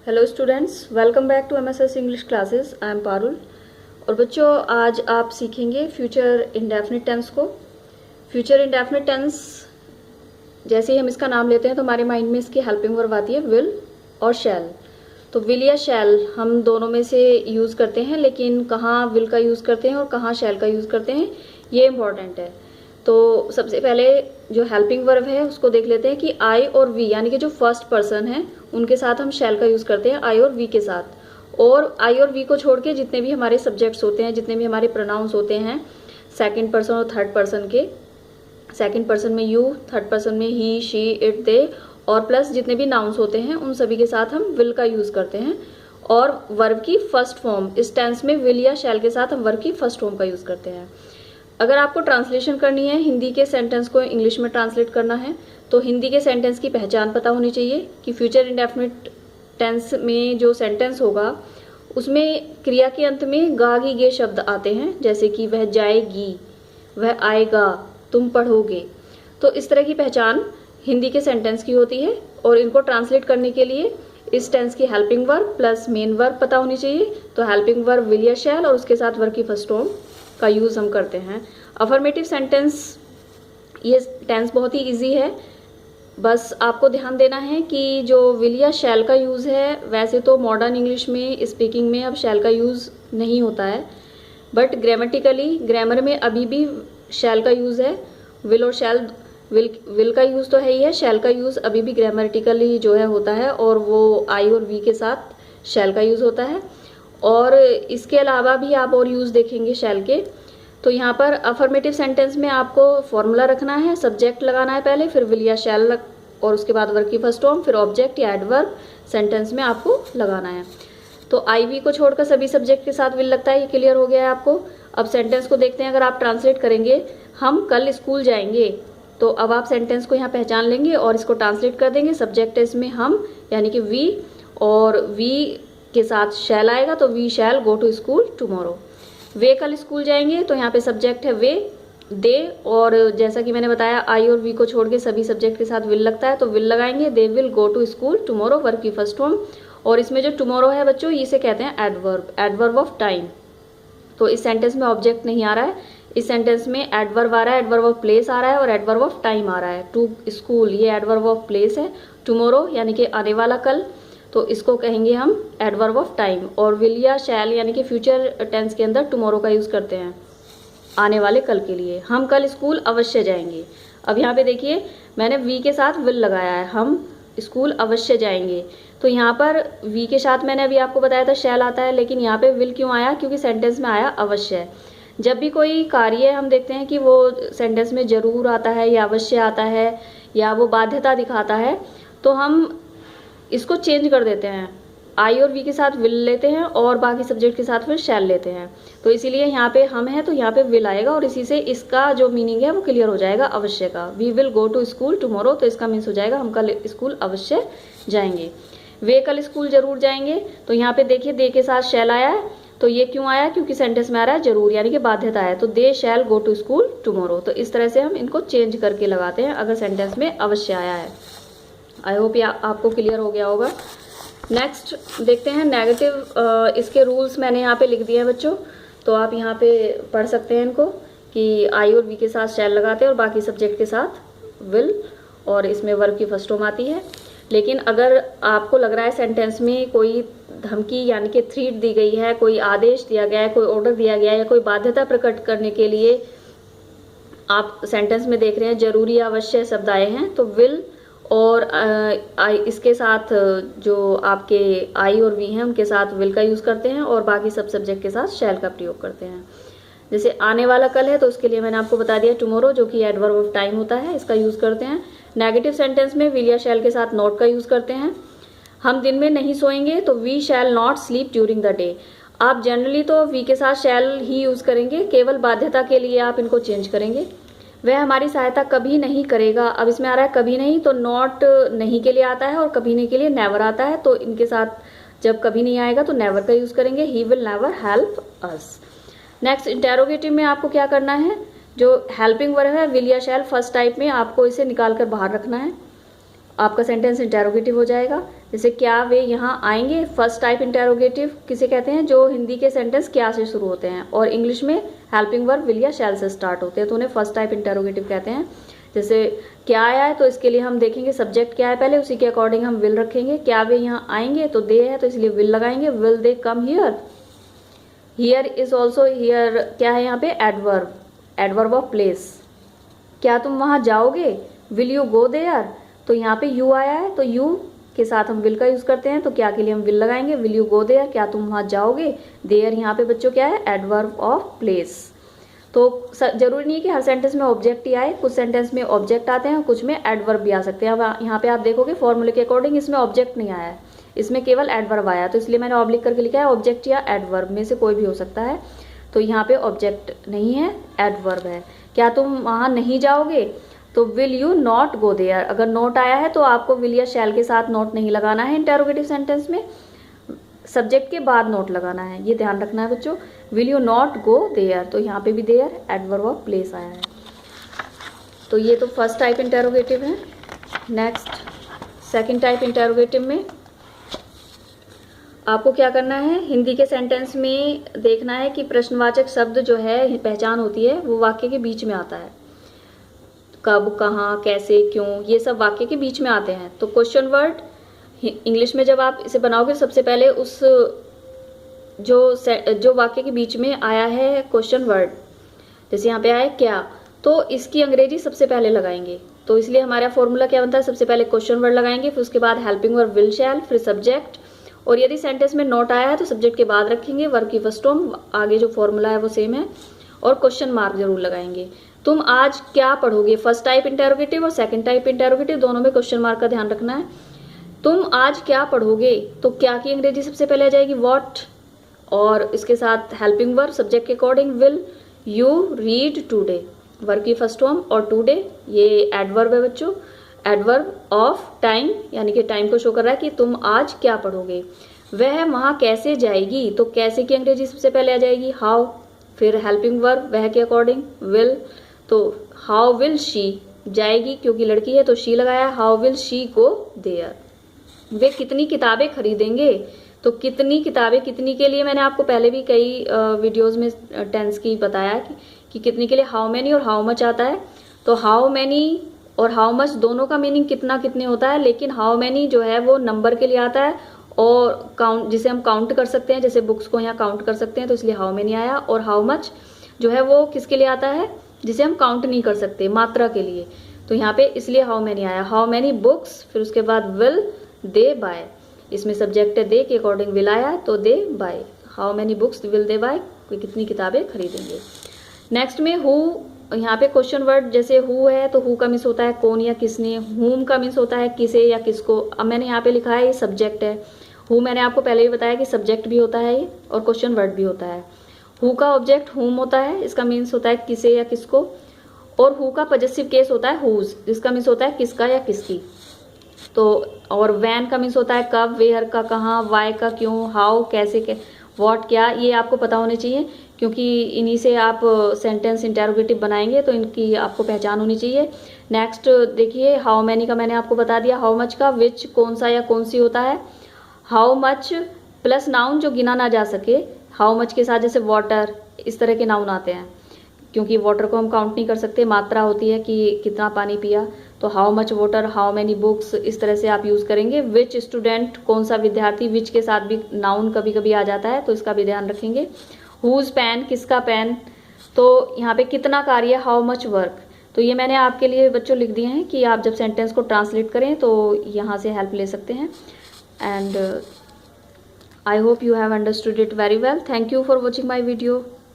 Hello students, welcome back to MSS English classes. I am Parul. और बच्चों, आज आप सीखेंगे फ्यूचर इंडेफिनिट टेंस को। फ्यूचर इंडेफिनिट टेंस जैसे ही हम इसका नाम लेते हैं तो हमारे माइंड में इसकी हेल्पिंग वर्ब आती है विल और शैल। तो विल या शैल हम दोनों में से यूज़ करते हैं, लेकिन कहाँ विल का यूज़ करते हैं और कहाँ शैल का यूज़ करते हैं ये इम्पॉर्टेंट है। तो सबसे पहले जो हेल्पिंग वर्ब है उसको देख लेते हैं कि आई और वी, यानी कि जो फर्स्ट पर्सन है उनके साथ हम शैल का यूज़ करते हैं आई और वी के साथ। और आई और वी को छोड़ के जितने भी हमारे सब्जेक्ट्स होते हैं, जितने भी हमारे प्रोनाउंस होते हैं सेकंड पर्सन और थर्ड पर्सन के, सेकंड पर्सन में यू, थर्ड पर्सन में ही, शी, इट, दे, और प्लस जितने भी नाउन्स होते हैं उन सभी के साथ हम विल का यूज़ करते हैं। और वर्ब की फर्स्ट फॉर्म, इस टेंस में विल या शैल के साथ हम वर्ब की फर्स्ट फॉर्म का यूज़ करते हैं। अगर आपको ट्रांसलेशन करनी है, हिंदी के सेंटेंस को इंग्लिश में ट्रांसलेट करना है, तो हिंदी के सेंटेंस की पहचान पता होनी चाहिए कि फ्यूचर इंडेफिनिट टेंस में जो सेंटेंस होगा उसमें क्रिया के अंत में गा गी गे शब्द आते हैं, जैसे कि वह जाएगी, वह आएगा, तुम पढ़ोगे। तो इस तरह की पहचान हिंदी के सेंटेंस की होती है। और इनको ट्रांसलेट करने के लिए इस टेंस की helping verb plus main verb पता होनी चाहिए। तो हेल्पिंग वर्ब विल या शैल और उसके साथ वर्ब की फर्स्ट फॉर्म का यूज़ हम करते हैं। अफर्मेटिव सेंटेंस, ये टेंस बहुत ही इजी है। बस आपको ध्यान देना है कि जो विल या शैल का यूज़ है, वैसे तो मॉडर्न इंग्लिश में स्पीकिंग में अब शैल का यूज़ नहीं होता है, बट ग्रामेटिकली ग्रामर में अभी भी शैल का यूज़ है। विल और शैल, विल का यूज़ तो है ही है, शैल का यूज़ अभी भी ग्रामेटिकली जो है होता है, और वो आई और वी के साथ शैल का यूज़ होता है। और इसके अलावा भी आप और यूज़ देखेंगे शैल के। तो यहाँ पर अफर्मेटिव सेंटेंस में आपको फॉर्मूला रखना है, सब्जेक्ट लगाना है पहले, फिर विल या शैल और उसके बाद वर्ब की फर्स्ट फॉर्म, फिर ऑब्जेक्ट या एडवर्ब सेंटेंस में आपको लगाना है। तो आई वी को छोड़कर सभी सब्जेक्ट के साथ विल लगता है, ये क्लियर हो गया है आपको। अब सेंटेंस को देखते हैं। अगर आप ट्रांसलेट करेंगे हम कल स्कूल जाएंगे, तो अब आप सेंटेंस को यहाँ पहचान लेंगे और इसको ट्रांसलेट कर देंगे। सब्जेक्ट है इसमें हम, यानी कि वी, और वी के साथ शैल आएगा, तो we shall go to school tomorrow. वे कल स्कूल जाएंगे, तो यहाँ पे सब्जेक्ट है वे, दे, और जैसा कि मैंने बताया आई और वी को छोड़ के सभी सब्जेक्ट के साथ विल लगता है, तो विल लगाएंगे। They will go to school tomorrow, verb की फर्स्ट फॉर्म। और इसमें जो टुमारो है बच्चों, इसे कहते हैं एडवर्ब, एडवर्ब ऑफ टाइम। तो इस सेंटेंस में ऑब्जेक्ट नहीं आ रहा है, इस सेंटेंस में एडवर्ब आ रहा है, एडवर्ब ऑफ प्लेस आ रहा है और एडवर्ब ऑफ टाइम आ रहा है। टू स्कूल, ये एडवर्ब ऑफ प्लेस है। टुमारो यानी कि आने वाला कल, तो इसको कहेंगे हम एडवर्ब ऑफ टाइम। और विल या शैल यानी कि फ्यूचर टेंस के अंदर टुमारो का यूज़ करते हैं आने वाले कल के लिए। हम कल स्कूल अवश्य जाएंगे। अब यहाँ पे देखिए मैंने वी के साथ विल लगाया है, हम स्कूल अवश्य जाएंगे। तो यहाँ पर वी के साथ मैंने अभी आपको बताया था शैल आता है, लेकिन यहाँ पे विल क्यों आया? क्योंकि सेंटेंस में आया अवश्य। जब भी कोई कार्य हम देखते हैं कि वो सेंटेंस में जरूर आता है या अवश्य आता है या वो बाध्यता दिखाता है, तो हम इसको चेंज कर देते हैं, आई और वी के साथ विल लेते हैं और बाकी सब्जेक्ट के साथ फिर शैल लेते हैं। तो इसीलिए यहाँ पे हम है तो यहाँ पे विल आएगा, और इसी से इसका जो मीनिंग है वो क्लियर हो जाएगा अवश्य का। We will go to school tomorrow, तो इसका मीन्स हो जाएगा हम कल स्कूल अवश्य जाएंगे। वे कल स्कूल जरूर जाएंगे, तो यहाँ पे देखिए दे के साथ शैल आया है, तो ये क्यों आया? क्योंकि सेंटेंस में आ रहा है जरूर, यानी कि बाध्यता है। तो दे शैल गो टू स्कूल टुमारो। तो इस तरह से हम इनको चेंज करके लगाते हैं अगर सेंटेंस में अवश्य आया है। आई होप ये आपको क्लियर हो गया होगा। नेक्स्ट देखते हैं नेगेटिव। इसके रूल्स मैंने यहाँ पे लिख दिए हैं बच्चों, तो आप यहाँ पे पढ़ सकते हैं इनको कि आई और वी के साथ शैल लगाते हैं और बाकी सब्जेक्ट के साथ विल, और इसमें वर्ब की फर्स्ट फॉर्म आती है। लेकिन अगर आपको लग रहा है सेंटेंस में कोई धमकी यानी कि थ्रेट दी गई है, कोई आदेश दिया गया है, कोई ऑर्डर दिया गया है, या कोई बाध्यता प्रकट करने के लिए आप सेंटेंस में देख रहे हैं जरूरी या अवश्य शब्द आए हैं, तो विल और इसके साथ जो आपके आई और वी हैं उनके साथ विल का यूज़ करते हैं और बाकी सब सब्जेक्ट के साथ शैल का प्रयोग करते हैं। जैसे आने वाला कल है तो उसके लिए मैंने आपको बता दिया टुमारो, जो कि एडवर्ब ऑफ टाइम होता है, इसका यूज़ करते हैं। नेगेटिव सेंटेंस में विल या शैल के साथ नॉट का यूज़ करते हैं। हम दिन में नहीं सोएंगे, तो we shall not sleep during the day. आप जनरली तो वी के साथ शैल ही यूज़ करेंगे, केवल बाध्यता के लिए आप इनको चेंज करेंगे। वह हमारी सहायता कभी नहीं करेगा, अब इसमें आ रहा है कभी नहीं, तो नॉट नहीं के लिए आता है और कभी नहीं के लिए नेवर आता है, तो इनके साथ जब कभी नहीं आएगा तो नेवर का यूज़ करेंगे। He will never help us. Next interrogative में आपको क्या करना है? जो हेल्पिंग वर्ब है विल या शैल फर्स्ट टाइप में, आपको इसे निकाल कर बाहर रखना है, आपका सेंटेंस इंटेरोगेटिव हो जाएगा। जैसे क्या वे यहाँ आएंगे, फर्स्ट टाइप इंटेरोगेटिव किसे कहते हैं, जो हिंदी के सेंटेंस क्या से शुरू होते हैं और इंग्लिश में हेल्पिंग वर्ब विल या शैल से स्टार्ट होते हैं, तो उन्हें फर्स्ट टाइप इंटेरोगेटिव कहते हैं। जैसे क्या आया है तो इसके लिए हम देखेंगे सब्जेक्ट क्या है पहले, उसी के अकॉर्डिंग हम विल रखेंगे। क्या वे यहाँ आएंगे तो दे है तो इसलिए विल लगाएंगे, will they come here. Here is also, here क्या है यहाँ पे, एडवर्ब, एडवर्ब ऑफ प्लेस। क्या तुम वहां जाओगे, विल यू गो देयर, तो यहाँ पे यू आया है तो यू के साथ हम विल का यूज करते हैं, तो क्या के लिए हम विल लगाएंगे, विल यू गो देयर, क्या तुम वहां जाओगे। देयर यहाँ पे बच्चों क्या है, एडवर्ब ऑफ प्लेस। तो जरूरी नहीं है कि हर सेंटेंस में ऑब्जेक्ट ही आए, कुछ सेंटेंस में ऑब्जेक्ट आते हैं और कुछ में एडवर्ब भी आ सकते हैं। अब यहाँ पे आप देखोगे फॉर्मूले के अकॉर्डिंग इसमें ऑब्जेक्ट नहीं आया है, इसमें केवल एडवर्ब आया, तो इसलिए मैंने ऑब्लिक करके लिखा है ऑब्जेक्ट या एडवर्ब में से कोई भी हो सकता है। तो यहाँ पे ऑब्जेक्ट नहीं है, एडवर्ब है। क्या तुम वहां नहीं जाओगे, तो will you not go there. अगर नॉट आया है तो आपको विल या शैल के साथ नॉट नहीं लगाना है इंटेरोगेटिव सेंटेंस में, सब्जेक्ट के बाद नोट लगाना है, ये ध्यान रखना है बच्चों। Will you not go there, तो यहाँ पे भी देयर एडवर्ब ऑफ प्लेस आया है। तो ये तो फर्स्ट टाइप इंटेरोगेटिव है। नेक्स्ट सेकंड टाइप इंटेरोगेटिव में आपको क्या करना है, हिंदी के सेंटेंस में देखना है कि प्रश्नवाचक शब्द जो है पहचान होती है वो वाक्य के बीच में आता है। कब, कहाँ, कैसे, क्यों, ये सब वाक्य के बीच में आते हैं। तो क्वेश्चन वर्ड इंग्लिश में जब आप इसे बनाओगे सबसे पहले उस जो वाक्य के बीच में आया है क्वेश्चन वर्ड, जैसे यहाँ पे आया है क्या, तो इसकी अंग्रेजी सबसे पहले लगाएंगे। तो इसलिए हमारा फॉर्मूला क्या बनता है, सबसे पहले क्वेश्चन वर्ड लगाएंगे, फिर उसके बाद हेल्पिंग वर्ब विल शैल, फिर सब्जेक्ट, और यदि सेंटेंस में नोट आया है तो सब्जेक्ट के बाद रखेंगे, वर्ब की फर्स्ट फॉर्म, आगे जो फॉर्मूला है वो सेम है, और क्वेश्चन मार्क जरूर लगाएंगे। तुम आज क्या पढ़ोगे, फर्स्ट टाइप इंटेरोगेटिव और सेकंड टाइप इंटेरोगेटिव दोनों में क्वेश्चन मार्क का ध्यान रखना है। तुम आज क्या पढ़ोगे, तो क्या की अंग्रेजी सबसे पहले आ जाएगी व्हाट, और इसके साथ हेल्पिंग वर्ब सब्जेक्ट के according will you read today, verb की फर्स्ट फॉर्म, और टुडे ये एडवर्ब है बच्चों, एडवर्ब ऑफ टाइम, यानी कि टाइम को शो कर रहा है कि तुम आज क्या पढ़ोगे। वह वहां कैसे जाएगी, तो कैसे की अंग्रेजी सबसे पहले आ जाएगी हाउ, फिर हेल्पिंग वर्ब वह के अकॉर्डिंग विल, तो हाउ विल शी, जाएगी क्योंकि लड़की है तो शी लगाया, how will she go there. वे कितनी किताबें खरीदेंगे, तो कितनी किताबें, कितनी के लिए मैंने आपको पहले भी कई वीडियोस में टेंस की बताया कि कितनी के लिए हाउ मैनी और हाउ मच आता है। तो हाउ मैनी और हाउ मच दोनों का मीनिंग कितना कितने होता है, लेकिन हाउ मैनी जो है वो नंबर के लिए आता है और काउंट, जिसे हम काउंट कर सकते हैं, जैसे बुक्स को यहाँ काउंट कर सकते हैं, तो इसलिए हाउ मैनी आया। और हाउ मच जो है वो किसके लिए आता है, जिसे हम काउंट नहीं कर सकते, मात्रा के लिए, तो यहाँ पे इसलिए हाउ मैनी आया। हाउ मैनी बुक्स, फिर उसके बाद विल दे बाय, इसमें सब्जेक्ट है दे के अकॉर्डिंग विल आया, तो they buy, how many books will they buy, कितनी किताबें खरीदेंगे। नेक्स्ट में हु, यहाँ पे क्वेश्चन वर्ड जैसे हु है तो हु का मीन्स होता है कौन या किसने, हुम का मीन्स होता है किसे या किसको। अब मैंने यहाँ पे लिखा है ये सब्जेक्ट है, हु मैंने आपको पहले ही बताया कि सब्जेक्ट भी होता है ये और क्वेश्चन वर्ड भी होता है। हु का ऑब्जेक्ट हुम होता है, इसका मीन्स होता है किसे या किसको, और हु का पॉजेसिव केस होता है हुज, जिसका मीन्स होता है किसका या किसकी। तो और वैन का मीन्स होता है कब, वेयर का कहाँ, वाई का क्यों, हाउ कैसे, व्हाट क्या, ये आपको पता होने चाहिए क्योंकि इन्हीं से आप सेंटेंस इंटेरोगेटिव बनाएंगे, तो इनकी आपको पहचान होनी चाहिए। नेक्स्ट देखिए हाउ मैनी का मैंने आपको बता दिया, हाउ मच का विच कौन सा या कौन सी होता है, हाउ मच प्लस नाउन जो गिना ना जा सके, हाउ मच के साथ जैसे वाटर, इस तरह के नाउन आते हैं क्योंकि वाटर को हम काउंट नहीं कर सकते, मात्रा होती है कि कितना पानी पिया, तो how much water, how many books, इस तरह से आप यूज़ करेंगे। विच स्टूडेंट कौन सा विद्यार्थी, विच के साथ भी नाउन कभी कभी आ जाता है तो इसका भी ध्यान रखेंगे। हुज पेन, किसका पेन, तो यहाँ पे कितना कार्य, हाउ मच वर्क। तो ये मैंने आपके लिए बच्चों लिख दिए हैं कि आप जब सेंटेंस को ट्रांसलेट करें तो यहाँ से हेल्प ले सकते हैं। And I hope you have understood it very well. Thank you for watching my video.